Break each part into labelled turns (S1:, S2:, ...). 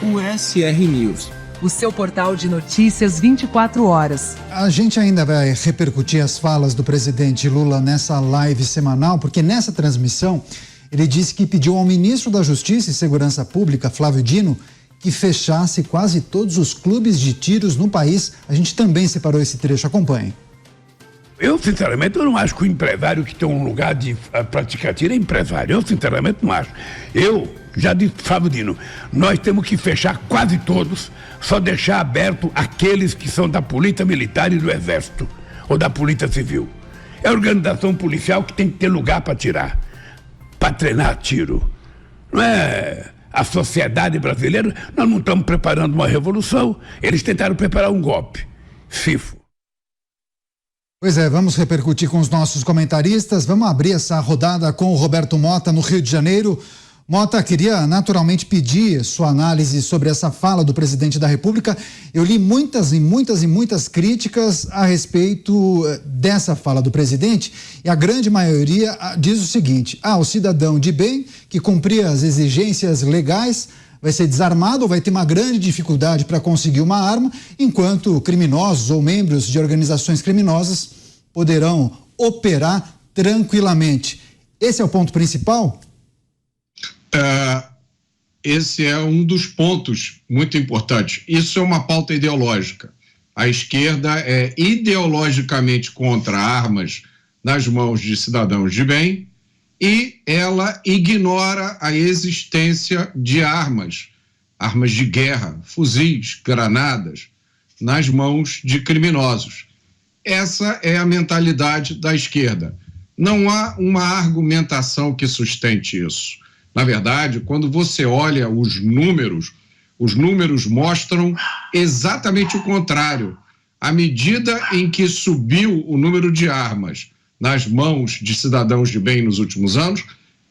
S1: o SR News,
S2: o seu portal de notícias 24 horas.
S3: A gente ainda vai repercutir as falas do presidente Lula nessa live semanal, porque nessa transmissão ele disse que pediu ao ministro da Justiça e Segurança Pública, Flávio Dino, que fechasse quase todos os clubes de tiros no país. A gente também separou esse trecho, acompanhe.
S4: Eu, sinceramente, eu não acho que o empresário que tem um lugar de praticar tiro é empresário. Eu, sinceramente, não acho. Eu já disse, Flávio Dino, nós temos que fechar quase todos, só deixar aberto aqueles que são da Polícia Militar e do Exército, ou da Polícia Civil. É a organização policial que tem que ter lugar para tirar, para treinar tiro. Não é a sociedade brasileira, nós não estamos preparando uma revolução, eles tentaram preparar um golpe. FIFO.
S3: Pois é, vamos repercutir com os nossos comentaristas. Vamos abrir essa rodada com o Roberto Mota, no Rio de Janeiro. Mota, queria naturalmente pedir sua análise sobre essa fala do presidente da República. Eu li muitas críticas a respeito dessa fala do presidente e a grande maioria diz o seguinte: o cidadão de bem que cumprir as exigências legais vai ser desarmado ou vai ter uma grande dificuldade para conseguir uma arma, enquanto criminosos ou membros de organizações criminosas poderão operar tranquilamente. Esse é o ponto principal?
S5: Esse é um dos pontos muito importantes. Isso é uma pauta ideológica. A esquerda é ideologicamente contra armas nas mãos de cidadãos de bem e ela ignora a existência de armas de guerra, fuzis, granadas, nas mãos de criminosos. Essa é a mentalidade da esquerda. Não há uma argumentação que sustente isso. Na verdade, quando você olha os números mostram exatamente o contrário. À medida em que subiu o número de armas nas mãos de cidadãos de bem nos últimos anos,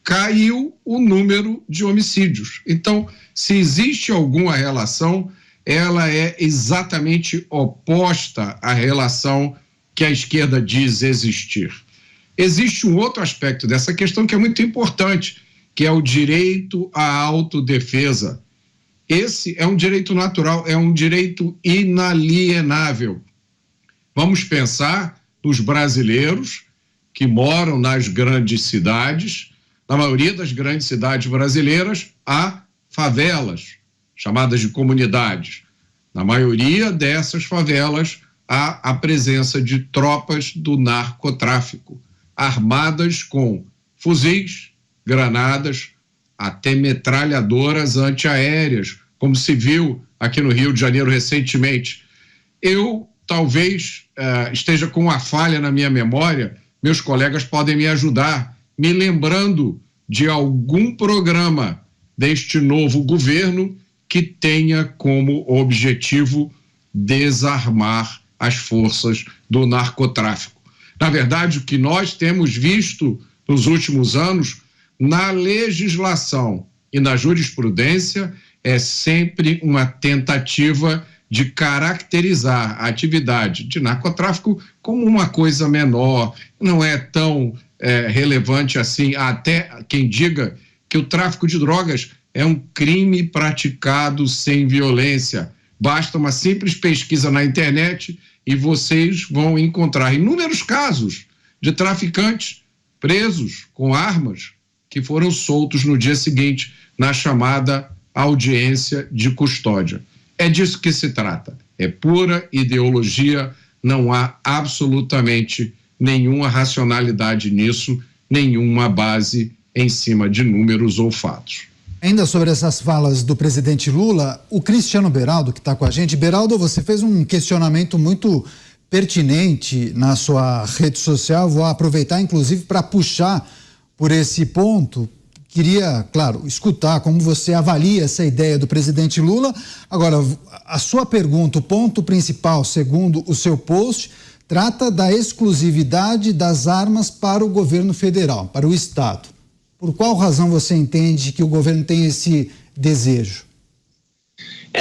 S5: caiu o número de homicídios. Então, se existe alguma relação, ela é exatamente oposta à relação que a esquerda diz existir. Existe um outro aspecto dessa questão que é muito importante, que é o direito à autodefesa. Esse é um direito natural, é um direito inalienável. Vamos pensar nos brasileiros que moram nas grandes cidades. Na maioria das grandes cidades brasileiras há favelas, chamadas de comunidades. Na maioria dessas favelas há a presença de tropas do narcotráfico, armadas com fuzis, granadas, até metralhadoras antiaéreas, como se viu aqui no Rio de Janeiro recentemente. Eu talvez esteja com uma falha na minha memória, meus colegas podem me ajudar, me lembrando de algum programa deste novo governo que tenha como objetivo desarmar as forças do narcotráfico. Na verdade, o que nós temos visto nos últimos anos, na legislação e na jurisprudência, é sempre uma tentativa de caracterizar a atividade de narcotráfico como uma coisa menor, não é tão relevante assim. Há até quem diga que o tráfico de drogas é um crime praticado sem violência. Basta uma simples pesquisa na internet e vocês vão encontrar inúmeros casos de traficantes presos com armas que foram soltos no dia seguinte na chamada audiência de custódia. É disso que se trata. É pura ideologia, não há absolutamente nenhuma racionalidade nisso, nenhuma base em cima de números ou fatos.
S3: Ainda sobre essas falas do presidente Lula, o Cristiano Beraldo, que está com a gente. Beraldo, você fez um questionamento muito pertinente na sua rede social. Vou aproveitar, inclusive, para puxar por esse ponto. Queria, claro, escutar como você avalia essa ideia do presidente Lula. Agora, a sua pergunta, o ponto principal, segundo o seu post, trata da exclusividade das armas para o governo federal, para o Estado. Por qual razão você entende que o governo tem esse desejo?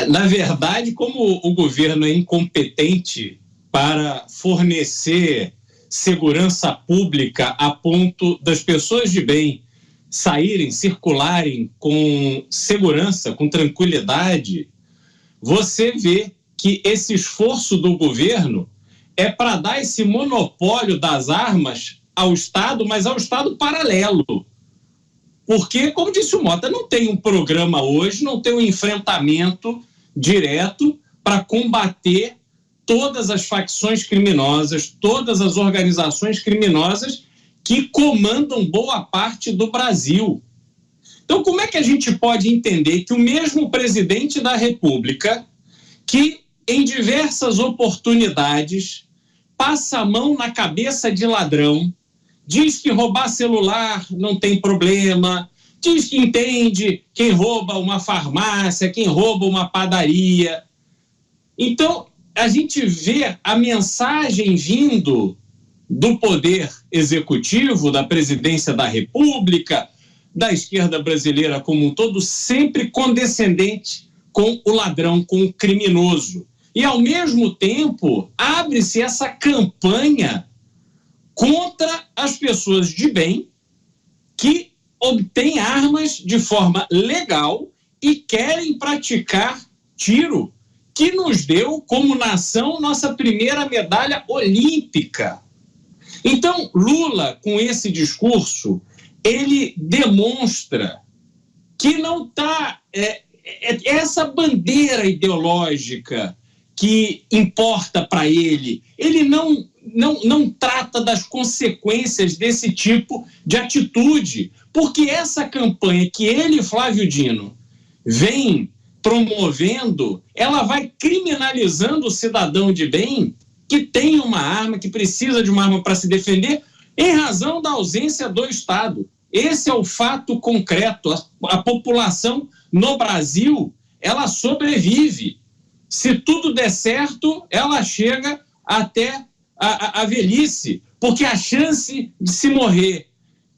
S6: Na verdade, como o governo é incompetente para fornecer segurança pública a ponto das pessoas de bem saírem, circularem com segurança, com tranquilidade, você vê que esse esforço do governo é para dar esse monopólio das armas ao Estado, mas ao Estado paralelo. Porque, como disse o Mota, não tem um programa hoje, não tem um enfrentamento direto para combater todas as facções criminosas, todas as organizações criminosas que comandam boa parte do Brasil. Então, como é que a gente pode entender que o mesmo presidente da República, que em diversas oportunidades passa a mão na cabeça de ladrão, diz que roubar celular não tem problema, diz que entende quem rouba uma farmácia, quem rouba uma padaria. Então, a gente vê a mensagem vindo do poder executivo, da presidência da República, da esquerda brasileira como um todo, sempre condescendente com o ladrão, com o criminoso. E, ao mesmo tempo, abre-se essa campanha contra as pessoas de bem que obtêm armas de forma legal e querem praticar tiro, que nos deu, como nação, nossa primeira medalha olímpica. Então, Lula, com esse discurso, ele demonstra que não está... essa bandeira ideológica que importa para ele, ele não trata das consequências desse tipo de atitude, porque essa campanha que ele e Flávio Dino vem promovendo, ela vai criminalizando o cidadão de bem que tem uma arma, que precisa de uma arma para se defender, em razão da ausência do Estado. Esse é o fato concreto. A população no Brasil, ela sobrevive. Se tudo der certo, ela chega até a velhice, porque a chance de se morrer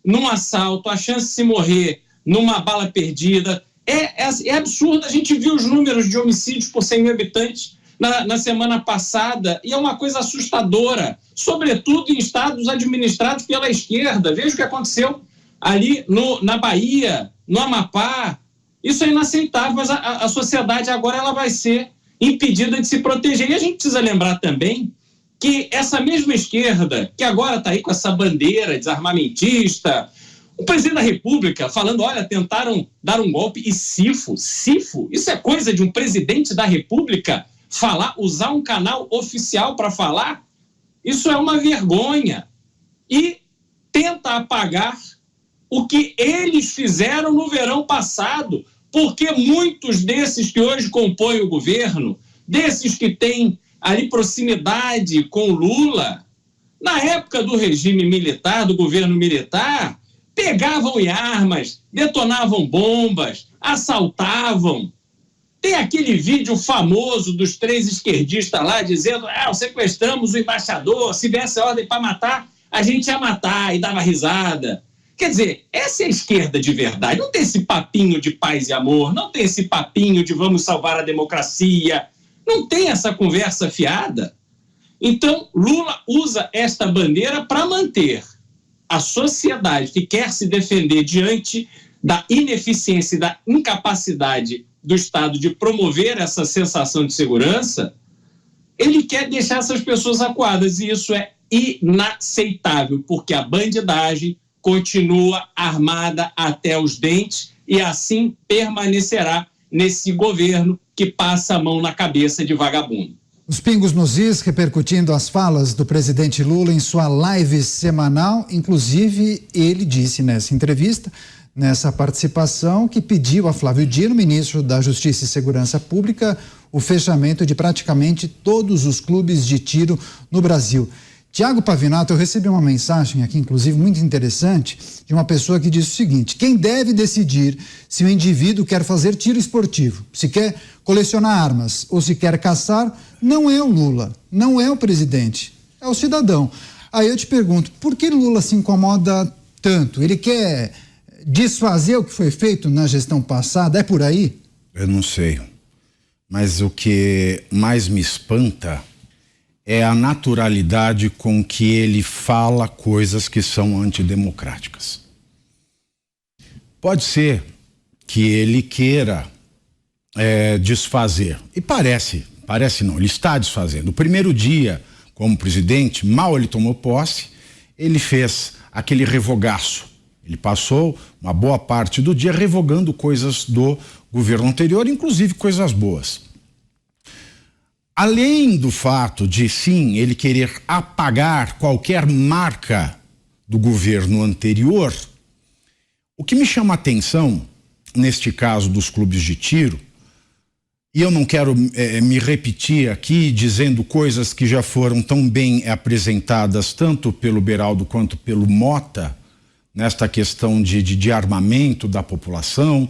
S6: num assalto, a chance de se morrer numa bala perdida, é absurda. A gente viu os números de homicídios por 100 mil habitantes na semana passada, e é uma coisa assustadora, sobretudo em estados administrados pela esquerda. Veja o que aconteceu ali na Bahia, no Amapá. Isso é inaceitável, mas a sociedade agora ela vai ser impedida de se proteger. E a gente precisa lembrar também que essa mesma esquerda, que agora está aí com essa bandeira desarmamentista, o presidente da República falando, olha, tentaram dar um golpe e CIFO, isso é coisa de um presidente da República falar, usar um canal oficial para falar? Isso é uma vergonha. E tenta apagar o que eles fizeram no verão passado, porque muitos desses que hoje compõem o governo, desses que têm ali proximidade com o Lula, na época do regime militar, do governo militar, pegavam em armas, detonavam bombas, assaltavam. Tem aquele vídeo famoso dos 3 esquerdistas lá dizendo, sequestramos o embaixador, se desse ordem para matar, a gente ia matar, e dava risada. Quer dizer, essa é a esquerda de verdade. Não tem esse papinho de paz e amor, não tem esse papinho de vamos salvar a democracia, não tem essa conversa fiada. Então, Lula usa esta bandeira para manter a sociedade que quer se defender diante da ineficiência e da incapacidade do Estado de promover essa sensação de segurança. Ele quer deixar essas pessoas acuadas, e isso é inaceitável, porque a bandidagem continua armada até os dentes e assim permanecerá nesse governo que passa a mão na cabeça de vagabundo.
S3: Os pingos nos is repercutindo as falas do presidente Lula em sua live semanal. Inclusive, ele disse nessa entrevista, nessa participação, que pediu a Flávio Dino, ministro da Justiça e Segurança Pública, o fechamento de praticamente todos os clubes de tiro no Brasil. Tiago Pavinato, eu recebi uma mensagem aqui, inclusive, muito interessante, de uma pessoa que diz o seguinte: quem deve decidir se o indivíduo quer fazer tiro esportivo, se quer colecionar armas ou se quer caçar, não é o Lula, não é o presidente, é o cidadão. Aí eu te pergunto, por que Lula se incomoda tanto? Ele quer desfazer o que foi feito na gestão passada? É por aí?
S1: Eu não sei, mas o que mais me espanta é a naturalidade com que ele fala coisas que são antidemocráticas. Pode ser que ele queira desfazer. E parece não, ele está desfazendo. O primeiro dia, como presidente, mal ele tomou posse, ele fez aquele revogaço. Ele passou uma boa parte do dia revogando coisas do governo anterior, inclusive coisas boas. Além do fato de, sim, ele querer apagar qualquer marca do governo anterior, o que me chama a atenção, neste caso dos clubes de tiro, e eu não quero me repetir aqui dizendo coisas que já foram tão bem apresentadas tanto pelo Beraldo quanto pelo Mota, nesta questão de armamento da população,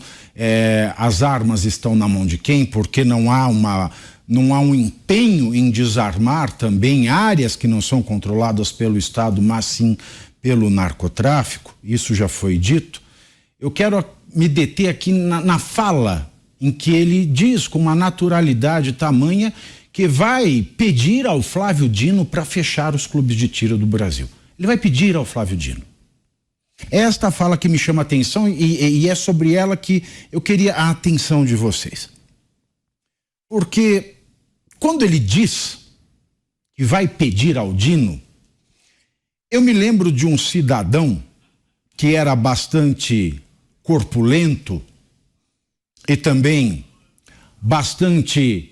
S1: as armas estão na mão de quem? Porque não há um empenho em desarmar também áreas que não são controladas pelo Estado, mas sim pelo narcotráfico, isso já foi dito. Eu quero me deter aqui na fala em que ele diz com uma naturalidade tamanha que vai pedir ao Flávio Dino para fechar os clubes de tiro do Brasil. Ele vai pedir ao Flávio Dino. Esta fala que me chama a atenção e é sobre ela que eu queria a atenção de vocês. Porque quando ele diz que vai pedir ao Dino, eu me lembro de um cidadão que era bastante corpulento e também bastante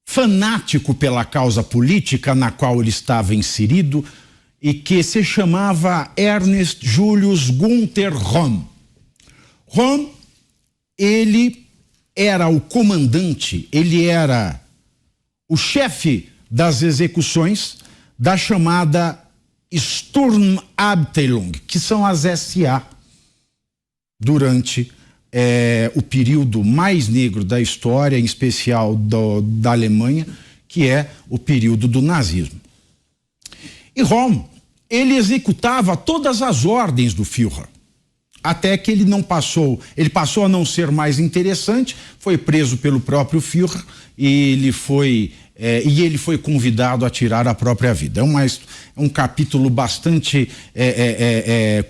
S1: fanático pela causa política na qual ele estava inserido e que se chamava Ernest Julius Gunther Röhm. Röhm, ele era o comandante, ele era o chefe das execuções da chamada Sturmabteilung, que são as SA, durante o período mais negro da história, em especial da Alemanha, que é o período do nazismo. E Röhm, ele executava todas as ordens do Führer, até que ele passou a não ser mais interessante, foi preso pelo próprio Führer e ele foi convidado a tirar a própria vida. É um capítulo bastante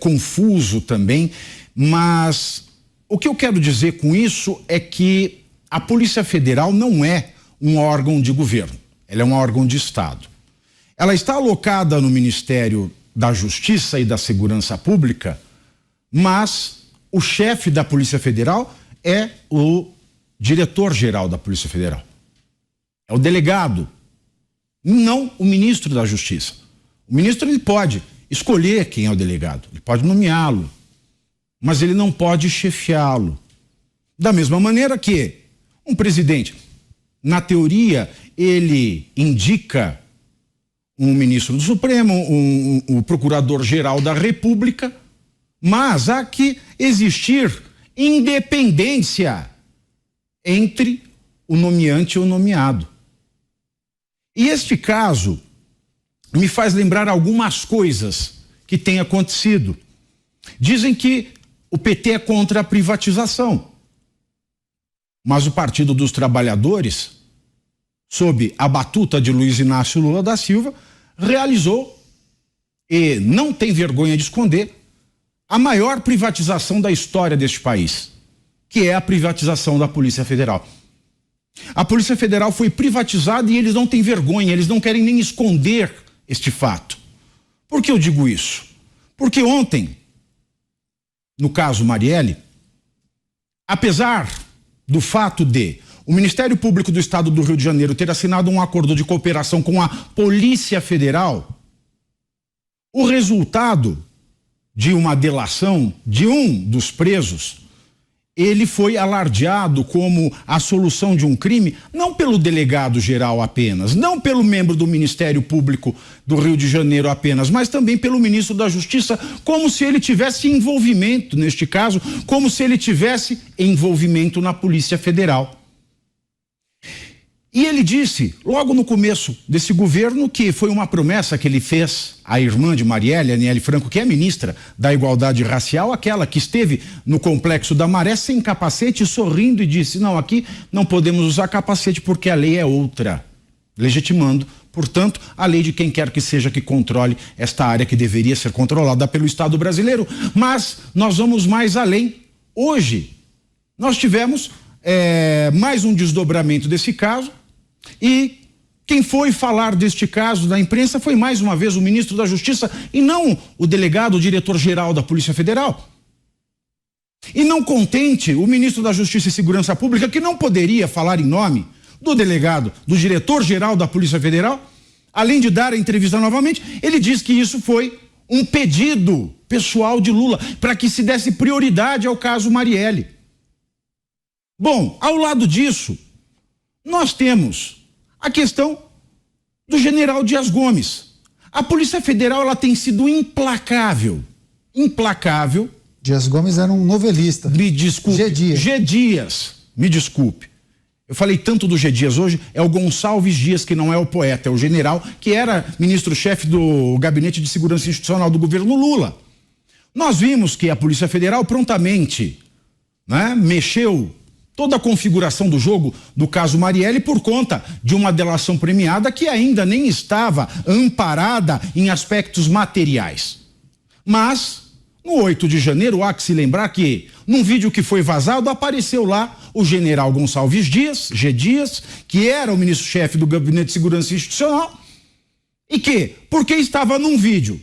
S1: confuso também, mas o que eu quero dizer com isso é que a Polícia Federal não é um órgão de governo, ela é um órgão de Estado. Ela está alocada no Ministério da Justiça e da Segurança Pública, mas o chefe da Polícia Federal é o diretor-geral da Polícia Federal. É o delegado, não o ministro da Justiça. O ministro ele pode escolher quem é o delegado, ele pode nomeá-lo, mas ele não pode chefiá-lo. Da mesma maneira que um presidente, na teoria, ele indica um ministro do Supremo, um procurador-geral da República, mas há que existir independência entre o nomeante e o nomeado. E este caso me faz lembrar algumas coisas que têm acontecido. Dizem que o PT é contra a privatização, mas o Partido dos Trabalhadores, sob a batuta de Luiz Inácio Lula da Silva, realizou, e não tem vergonha de esconder, a maior privatização da história deste país, que é a privatização da Polícia Federal. A Polícia Federal foi privatizada e eles não têm vergonha, eles não querem nem esconder este fato. Por que eu digo isso? Porque ontem, no caso Marielle, apesar do fato de o Ministério Público do Estado do Rio de Janeiro ter assinado um acordo de cooperação com a Polícia Federal, o resultado de uma delação de um dos presos, ele foi alardeado como a solução de um crime, não pelo delegado geral apenas, não pelo membro do Ministério Público do Rio de Janeiro apenas, mas também pelo ministro da Justiça, como se ele tivesse envolvimento, neste caso, como se ele tivesse envolvimento na Polícia Federal. E ele disse, logo no começo desse governo, que foi uma promessa que ele fez à irmã de Marielle, Aniele Franco, que é ministra da Igualdade Racial, aquela que esteve no Complexo da Maré sem capacete, sorrindo e disse, não, aqui não podemos usar capacete porque a lei é outra, legitimando, portanto, a lei de quem quer que seja que controle esta área que deveria ser controlada pelo Estado brasileiro. Mas nós vamos mais além, hoje nós tivemos mais um desdobramento desse caso e quem foi falar deste caso na imprensa foi mais uma vez o ministro da Justiça e não o delegado, o diretor-geral da Polícia Federal. E não contente, o ministro da Justiça e Segurança Pública, que não poderia falar em nome do delegado, do diretor-geral da Polícia Federal, além de dar a entrevista novamente, ele diz que isso foi um pedido pessoal de Lula para que se desse prioridade ao caso Marielle. Bom, ao lado disso, nós temos a questão do general Dias Gomes. A Polícia Federal ela tem sido implacável.
S3: Dias Gomes era um novelista.
S1: Me desculpe.
S3: G. Dias.
S1: Me desculpe. Eu falei tanto do G. Dias hoje, é o Gonçalves Dias, que não é o poeta, é o general, que era ministro-chefe do Gabinete de Segurança Institucional do governo Lula. Nós vimos que a Polícia Federal prontamente, né, mexeu toda a configuração do jogo do caso Marielle por conta de uma delação premiada que ainda nem estava amparada em aspectos materiais. Mas, no 8 de janeiro, há que se lembrar que, num vídeo que foi vazado, apareceu lá o general Gonçalves Dias, G. Dias, que era o ministro-chefe do Gabinete de Segurança Institucional, e que, porque estava num vídeo,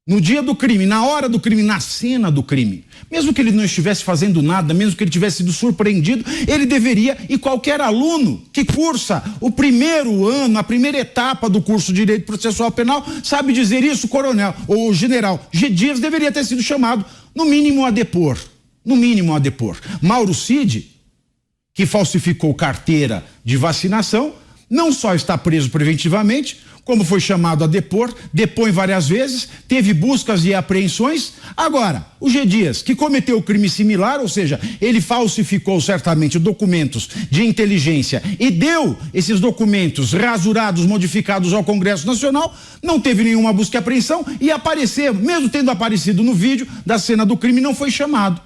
S1: no dia do crime, na hora do crime, na cena do crime, mesmo que ele não estivesse fazendo nada, mesmo que ele tivesse sido surpreendido, ele deveria, e qualquer aluno que cursa o primeiro ano, a primeira etapa do curso de Direito Processual Penal, sabe dizer isso, coronel, ou general G. Dias deveria ter sido chamado, no mínimo a depor. Mauro Cid, que falsificou carteira de vacinação, não só está preso preventivamente, como foi chamado a depor, depõe várias vezes, teve buscas e apreensões. Agora, o G. Dias, que cometeu crime similar, ou seja, ele falsificou certamente documentos de inteligência e deu esses documentos rasurados, modificados ao Congresso Nacional, não teve nenhuma busca e apreensão e apareceu, mesmo tendo aparecido no vídeo da cena do crime, não foi chamado.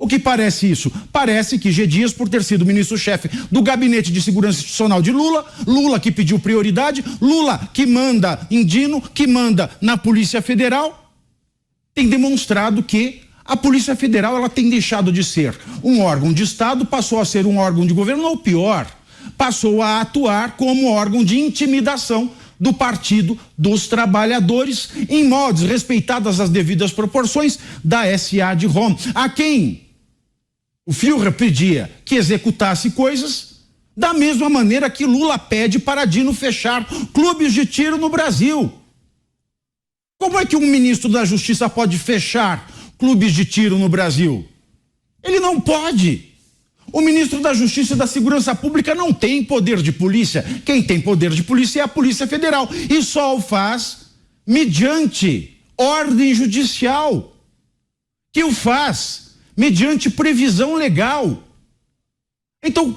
S1: O que parece isso? Parece que G. Dias, por ter sido ministro-chefe do Gabinete de Segurança Institucional de Lula, Lula que pediu prioridade, Lula que manda em Dino, que manda na Polícia Federal, tem demonstrado que a Polícia Federal ela tem deixado de ser um órgão de Estado, passou a ser um órgão de governo, ou pior, passou a atuar como órgão de intimidação do Partido dos Trabalhadores, em modos respeitadas as devidas proporções da SA de Roma, a quem o Führer pedia que executasse coisas da mesma maneira que Lula pede para Dino fechar clubes de tiro no Brasil. Como é que um ministro da Justiça pode fechar clubes de tiro no Brasil? Ele não pode. O ministro da Justiça e da Segurança Pública não tem poder de polícia. Quem tem poder de polícia é a Polícia Federal e só o faz mediante ordem judicial, que o faz mediante previsão legal. Então,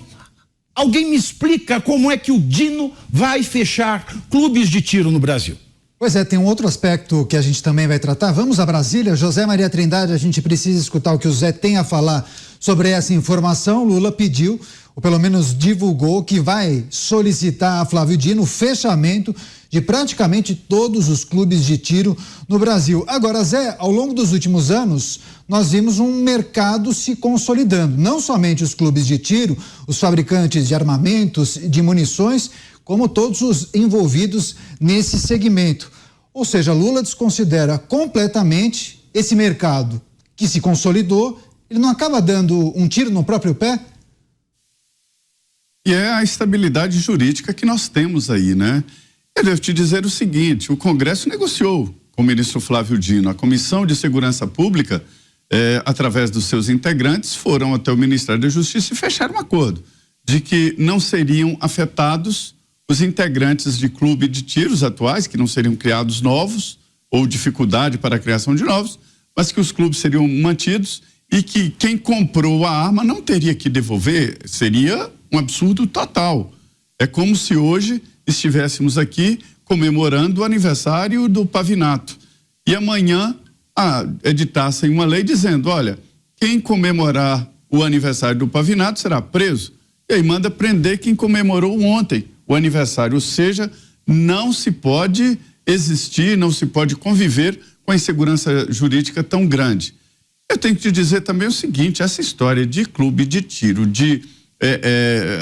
S1: alguém me explica como é que o Dino vai fechar clubes de tiro no Brasil?
S3: Pois é, tem um outro aspecto que a gente também vai tratar. Vamos a Brasília. José Maria Trindade, a gente precisa escutar o que o Zé tem a falar sobre essa informação. Lula pediu, ou pelo menos divulgou, que vai solicitar a Flávio Dino o fechamento de praticamente todos os clubes de tiro no Brasil. Agora, Zé, ao longo dos últimos anos, nós vimos um mercado se consolidando. Não somente os clubes de tiro, os fabricantes de armamentos, de munições, como todos os envolvidos nesse segmento. Ou seja, Lula desconsidera completamente esse mercado que se consolidou. Ele não acaba dando um tiro no próprio pé?
S7: E é a estabilidade jurídica que nós temos aí, né? Eu devo te dizer o seguinte, o Congresso negociou com o ministro Flávio Dino, a Comissão de Segurança Pública, através dos seus integrantes, foram até o Ministério da Justiça e fecharam um acordo de que não seriam afetados os integrantes de clube de tiros atuais, que não seriam criados novos, ou dificuldade para a criação de novos, mas que os clubes seriam mantidos e que quem comprou a arma não teria que devolver. Seria um absurdo total. É como se hoje estivéssemos aqui comemorando o aniversário do Pavinato e amanhã editassem uma lei dizendo, olha, quem comemorar o aniversário do Pavinato será preso. E aí manda prender quem comemorou ontem o aniversário, ou seja, não se pode existir, não se pode conviver com a insegurança jurídica tão grande. Eu tenho que te dizer também o seguinte, essa história de clube de tiro, de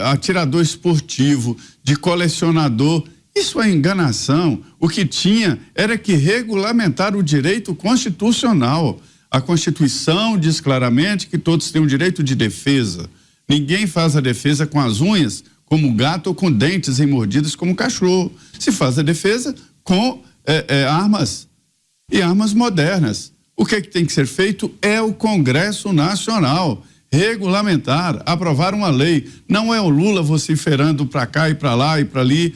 S7: atirador esportivo, de colecionador, isso é enganação. O que tinha era que regulamentar o direito constitucional. A Constituição diz claramente que todos têm o direito de defesa. Ninguém faz a defesa com as unhas, como gato, ou com dentes e mordidas, como cachorro. Se faz a defesa com armas, e armas modernas. O que tem que ser feito é o Congresso Nacional regulamentar, aprovar uma lei. Não é o Lula vociferando para cá e para lá e para ali,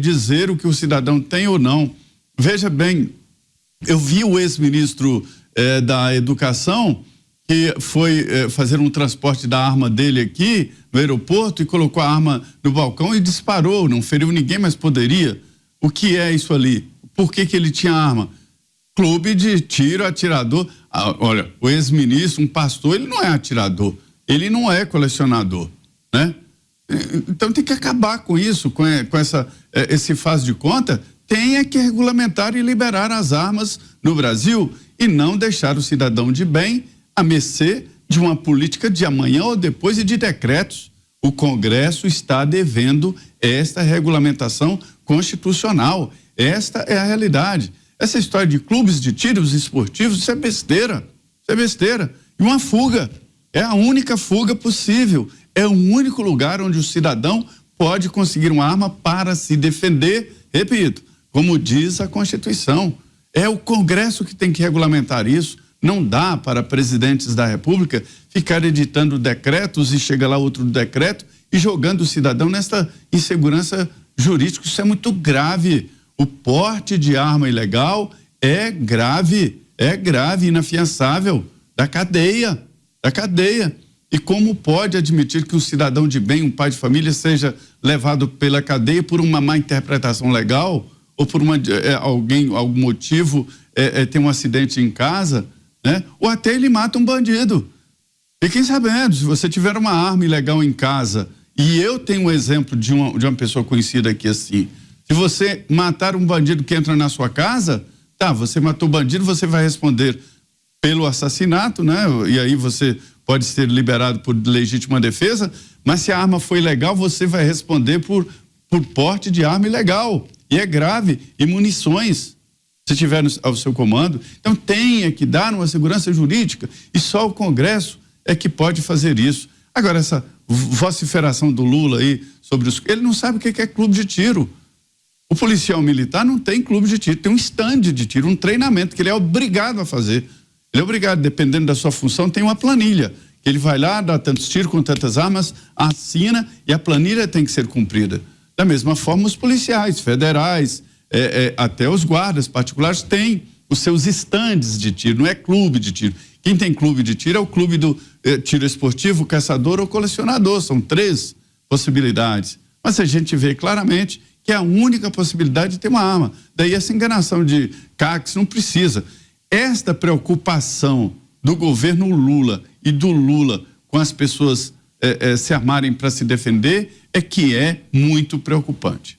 S7: dizer o que o cidadão tem ou não. Veja bem, eu vi o ex-ministro da Educação que foi fazer um transporte da arma dele aqui no aeroporto e colocou a arma no balcão e disparou, não feriu ninguém, mas poderia. O que é isso ali? Por que ele tinha arma? Clube de tiro, atirador. Olha, o ex-ministro, um pastor, ele não é atirador, ele não é colecionador, né? Então tem que acabar com isso, com esse faz de conta. Tem que regulamentar e liberar as armas no Brasil e não deixar o cidadão de bem à mercê de uma política de amanhã ou depois e de decretos. O Congresso está devendo esta regulamentação constitucional. Esta é a realidade. Essa história de clubes de tiros esportivos, isso é besteira. Isso é besteira. E uma fuga. É a única fuga possível. É o único lugar onde o cidadão pode conseguir uma arma para se defender. Repito, como diz a Constituição. É o Congresso que tem que regulamentar isso. Não dá para presidentes da República ficar editando decretos e chega lá outro decreto e jogando o cidadão nesta insegurança jurídica. Isso é muito grave. O porte de arma ilegal é grave, inafiançável, da cadeia. E como pode admitir que um cidadão de bem, um pai de família, seja levado pela cadeia por uma má interpretação legal ou por algum motivo tem um acidente em casa, né? Ou até ele mata um bandido. Fiquem sabendo, se você tiver uma arma ilegal em casa, e eu tenho um exemplo de uma pessoa conhecida aqui assim, se você matar um bandido que entra na sua casa, tá, você matou o bandido, você vai responder pelo assassinato, né? E aí você pode ser liberado por legítima defesa, mas se a arma foi ilegal, você vai responder por porte de arma ilegal. E é grave. E munições, se tiver ao seu comando. Então tem que dar uma segurança jurídica e só o Congresso é que pode fazer isso. Agora, essa vociferação do Lula aí sobre ele não sabe o que é clube de tiro. O policial militar não tem clube de tiro, tem um stand de tiro, um treinamento que ele é obrigado a fazer. Ele é obrigado, dependendo da sua função, tem uma planilha, que ele vai lá, dá tantos tiros com tantas armas, assina e a planilha tem que ser cumprida. Da mesma forma, os policiais federais, até os guardas particulares têm os seus stands de tiro, não é clube de tiro. Quem tem clube de tiro é o clube do tiro esportivo, caçador ou colecionador, são 3 possibilidades. Mas a gente vê claramente que é a única possibilidade de ter uma arma. Daí essa enganação de CACs não precisa. Esta preocupação do governo Lula e do Lula com as pessoas se armarem para se defender é que é muito preocupante.